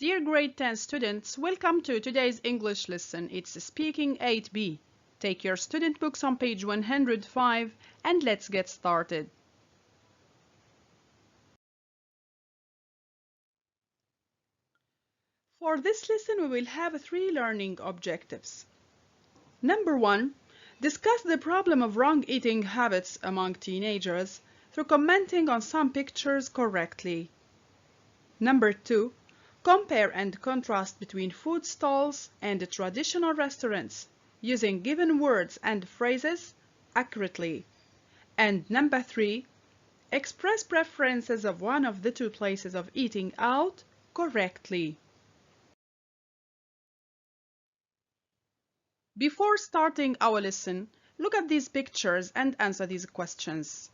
Dear grade 10 students, welcome to today's English lesson. It's Speaking 8B. Take your student books on page 105 and let's get started. For this lesson, we will have 3 learning objectives. Number 1, discuss the problem of wrong eating habits among teenagers through commenting on some pictures correctly. Number 2, compare and contrast between food stalls and traditional restaurants using given words and phrases accurately. And number 3, express preferences of one of the two places of eating out correctly. Before starting our lesson, look at these pictures and answer these questions.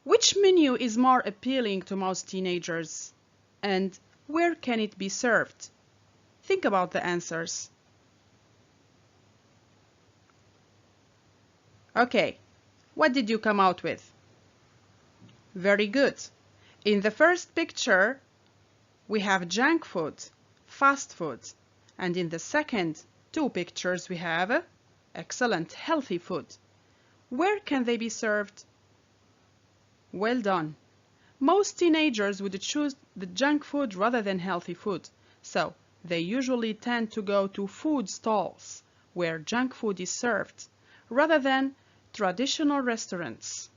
Which menu is more appealing to most teenagers? And where can it be served? Think about the answers. Okay, what did you come out with? Very good. In the first picture, we have junk food, fast food, and in the second two pictures we have excellent healthy food. Where can they be served? Well done. Most teenagers would choose the junk food rather than healthy food, so they usually tend to go to food stalls where junk food is served, rather than traditional restaurants.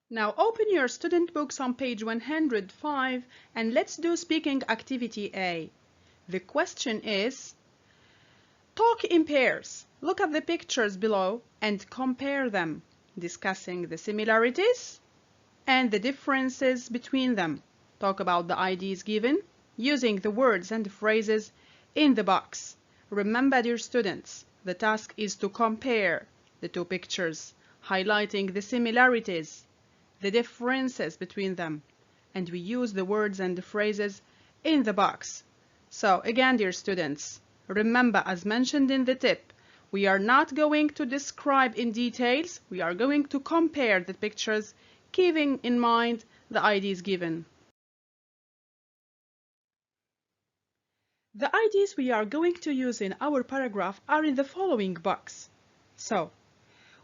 Now open your student books on page 105 and let's do speaking activity A. The question is, talk in pairs. Look at the pictures below and compare them, discussing the similarities and the differences between them. Talk about the ideas given, using the words and phrases in the box. Remember, dear students, the task is to compare the two pictures, highlighting the similarities, the differences between them, and we use the words and the phrases in the box. So again, dear students, remember, as mentioned in the tip, we are not going to describe in details, we are going to compare the pictures, keeping in mind the ideas given. The ideas we are going to use in our paragraph are in the following box. So,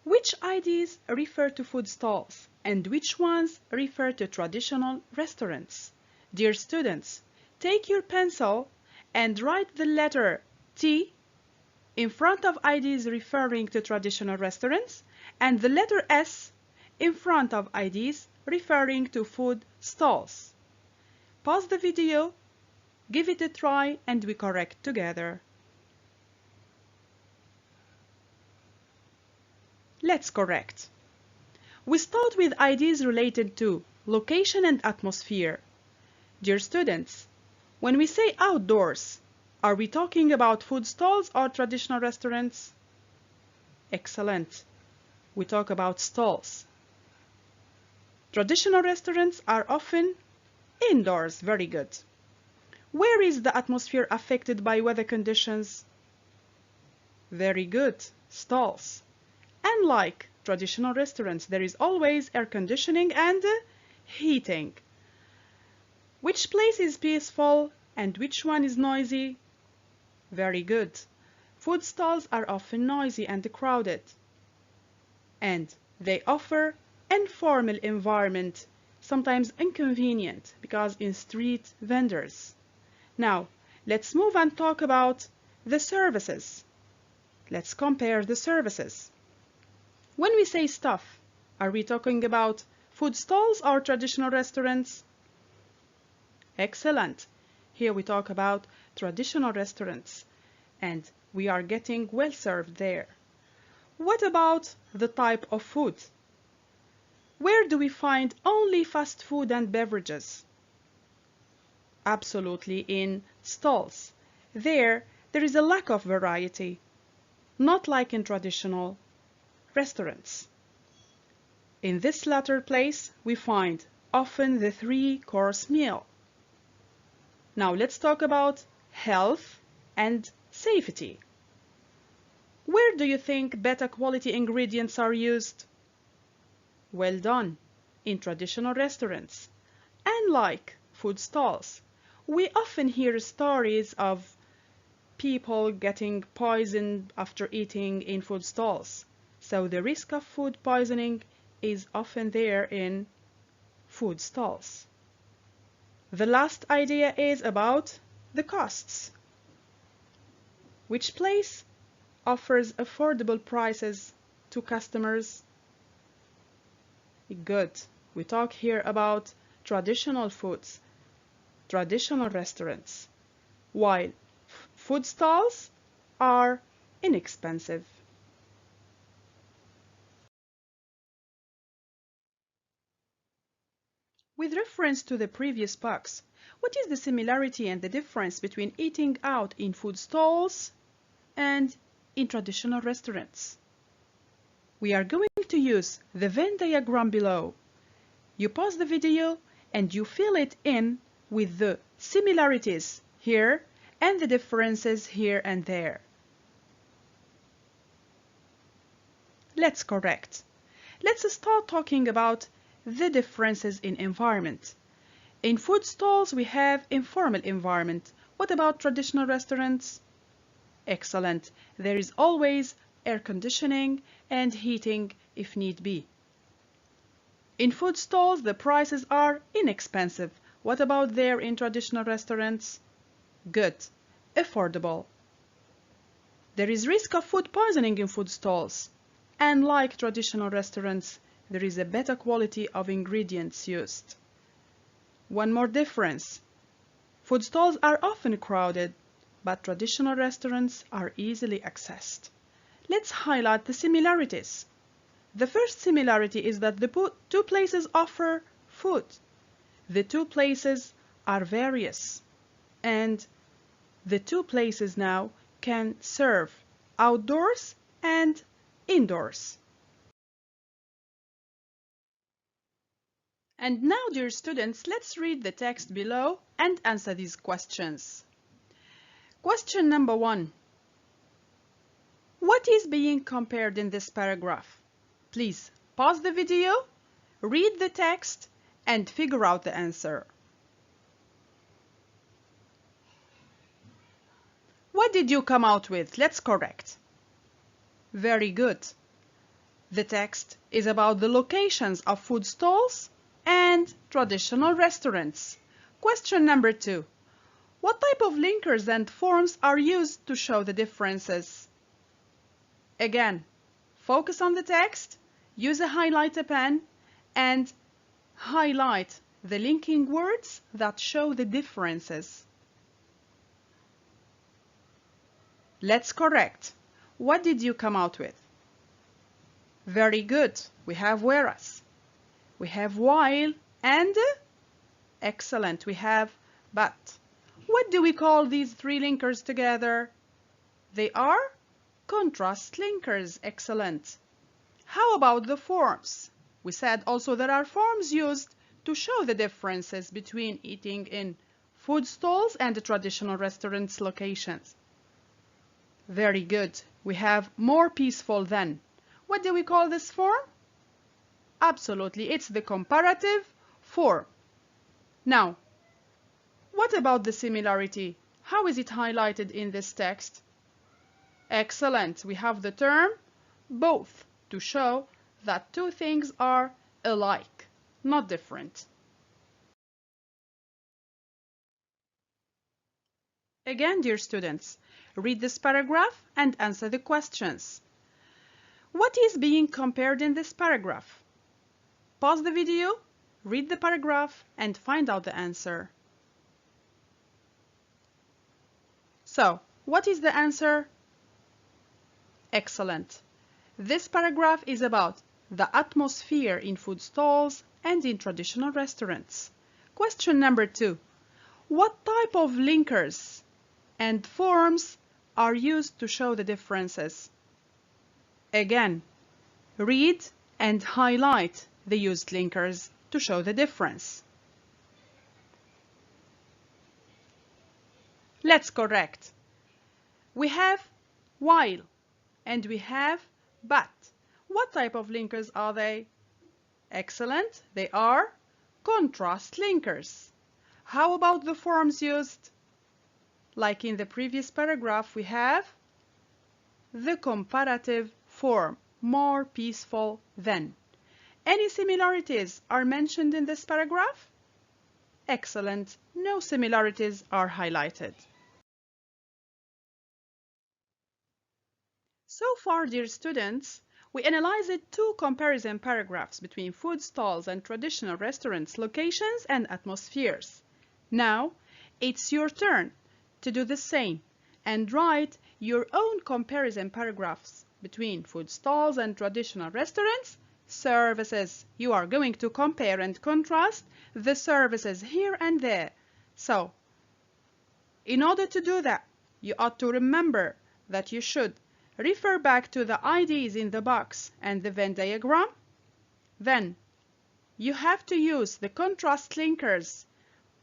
which ideas refer to food stalls and which ones refer to traditional restaurants? Dear students, take your pencil and write the letter T in front of ideas referring to traditional restaurants and the letter S in front of ideas referring to food stalls. Pause the video, give it a try, and we correct together. Let's correct. We start with ideas related to location and atmosphere. Dear students, when we say outdoors, are we talking about food stalls or traditional restaurants? Excellent. We talk about stalls. Traditional restaurants are often indoors. Very good. Where is the atmosphere affected by weather conditions? Very good. Stalls. Unlike traditional restaurants, there is always air conditioning and heating. Which place is peaceful and which one is noisy? Very good. Food stalls are often noisy and crowded, and they offer informal environment, sometimes inconvenient because in street vendors. Now, let's move and talk about the services. Let's compare the services. When we say stuff, are we talking about food stalls or traditional restaurants? Excellent. Here we talk about traditional restaurants, and we are getting well served there. What about the type of food? Where do we find only fast food and beverages? Absolutely in stalls. There is a lack of variety, not like in traditional restaurants. In this latter place, we find often the 3-course meal. Now let's talk about health and safety. Where do you think better quality ingredients are used? Well done. in traditional restaurants. Unlike food stalls, we often hear stories of people getting poisoned after eating in food stalls. So the risk of food poisoning is often there in food stalls. The last idea is about the costs. Which place offers affordable prices to customers? Good. We talk here about traditional foods, traditional restaurants, while food stalls are inexpensive. With reference to the previous box, what is the similarity and the difference between eating out in food stalls and in traditional restaurants? We are going to use the Venn diagram below. You pause the video and you fill it in with the similarities here and the differences here and there. Let's correct. Let's start talking about the differences in environment. In food stalls, we have informal environment. What about traditional restaurants? Excellent. There is always air conditioning and heating if need be. In food stalls, the prices are inexpensive. What about there in traditional restaurants? Good. Affordable. There is risk of food poisoning in food stalls. Unlike traditional restaurants, there is a better quality of ingredients used. One more difference. Food stalls are often crowded, but traditional restaurants are easily accessed. Let's highlight the similarities. The first similarity is that the two places offer food. The two places are various, and the two places now can serve outdoors and indoors. And now, dear students, let's read the text below and answer these questions. Question number 1. What is being compared in this paragraph? Please pause the video, read the text, and figure out the answer. What did you come out with? Let's correct. Very good. The text is about the locations of food stalls and traditional restaurants. Question number 2. What type of linkers and forms are used to show the differences? Again, focus on the text, use a highlighter pen, and highlight the linking words that show the differences. Let's correct. What did you come out with? Very good. We have whereas. We have while and excellent. We have but. What do we call these three linkers together? They are contrast linkers. Excellent. How about the forms? We said also there are forms used to show the differences between eating in food stalls and the traditional restaurants locations. Very good. We have more peaceful than. What do we call this form? Absolutely, it's the comparative form. Now, what about the similarity? How is it highlighted in this text? Excellent. We have the term both to show that two things are alike, not different. Again, dear students, read this paragraph and answer the questions. What is being compared in this paragraph? Pause the video, read the paragraph, and find out the answer. So, what is the answer? Excellent. This paragraph is about the atmosphere in food stalls and in traditional restaurants. Question number 2. What type of linkers and forms are used to show the differences? Again, read and highlight the used linkers to show the difference. Let's correct. We have while and we have but. What type of linkers are they? Excellent. They are contrast linkers. How about the forms used? Like in the previous paragraph, we have the comparative form, more peaceful than. Any similarities are mentioned in this paragraph? Excellent. No similarities are highlighted. So far, dear students, we analyzed two comparison paragraphs between food stalls and traditional restaurants, locations and atmospheres. Now, it's your turn to do the same and write your own comparison paragraphs between food stalls and traditional restaurants, services. You are going to compare and contrast the services here and there. So, in order to do that, you ought to remember that you should refer back to the IDs in the box and the Venn diagram. Then, you have to use the contrast linkers,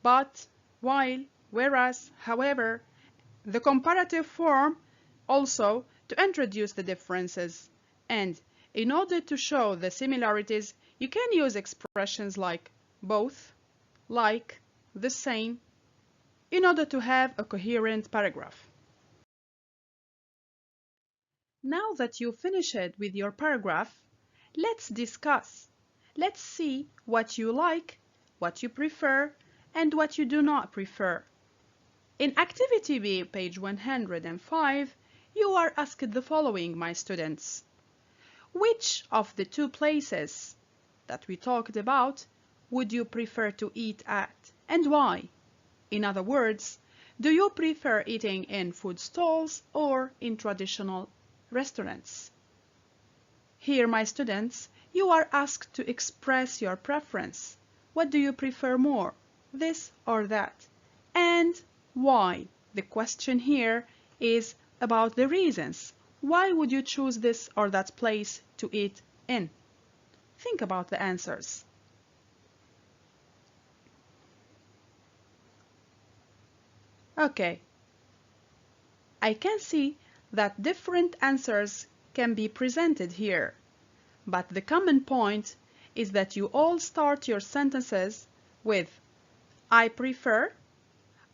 but, while, whereas, however, the comparative form also to introduce the differences. And in order to show the similarities, you can use expressions like both, like, the same, in order to have a coherent paragraph. Now that you've finished with your paragraph, let's discuss. Let's see what you like, what you prefer, and what you do not prefer. In Activity B, page 105, you are asked the following, my students. Which of the two places that we talked about would you prefer to eat at, and why? In other words, do you prefer eating in food stalls or in traditional restaurants? Here, my students, you are asked to express your preference. What do you prefer more, this or that? And why? The question here is about the reasons. Why would you choose this or that place to eat in? Think about the answers. Okay. I can see that different answers can be presented here, but the common point is that you all start your sentences with I prefer,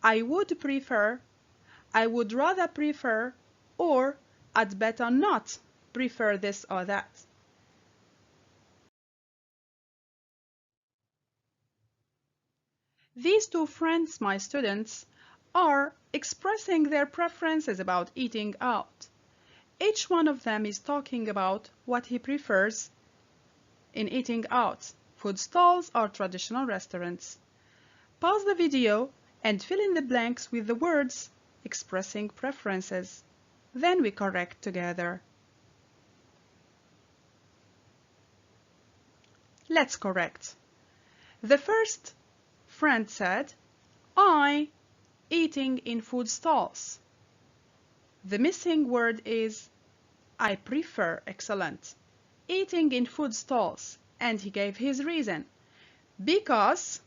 I would prefer, I would rather prefer, or I'd better not prefer this or that. These two friends, my students, are expressing their preferences about eating out. Each one of them is talking about what he prefers in eating out, food stalls or traditional restaurants. Pause the video and fill in the blanks with the words expressing preferences. Then we correct together. Let's correct. The first friend said, I eating in food stalls. The missing word is I prefer. Excellent. Eating in food stalls, and he gave his reason. Because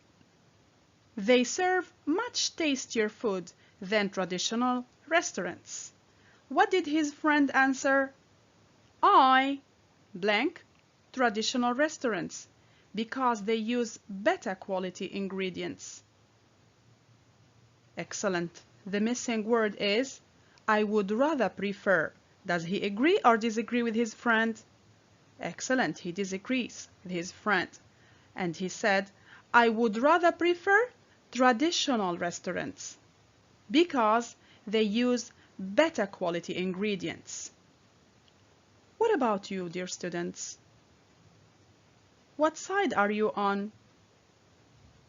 they serve much tastier food than traditional restaurants. What did his friend answer? I blank traditional restaurants, because they use better quality ingredients. Excellent. The missing word is I would rather prefer. Does he agree or disagree with his friend? Excellent. He disagrees with his friend. And he said, I would rather prefer traditional restaurants because they use better quality ingredients. What about you, dear students? What side are you on?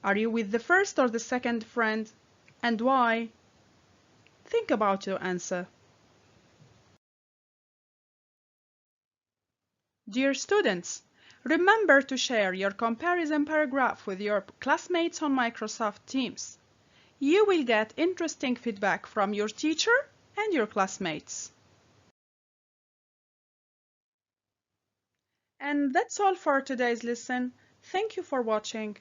Are you with the first or the second friend? And why? Think about your answer. Dear students, remember to share your comparison paragraph with your classmates on Microsoft Teams. You will get interesting feedback from your teacher and your classmates. And that's all for today's lesson. Thank you for watching.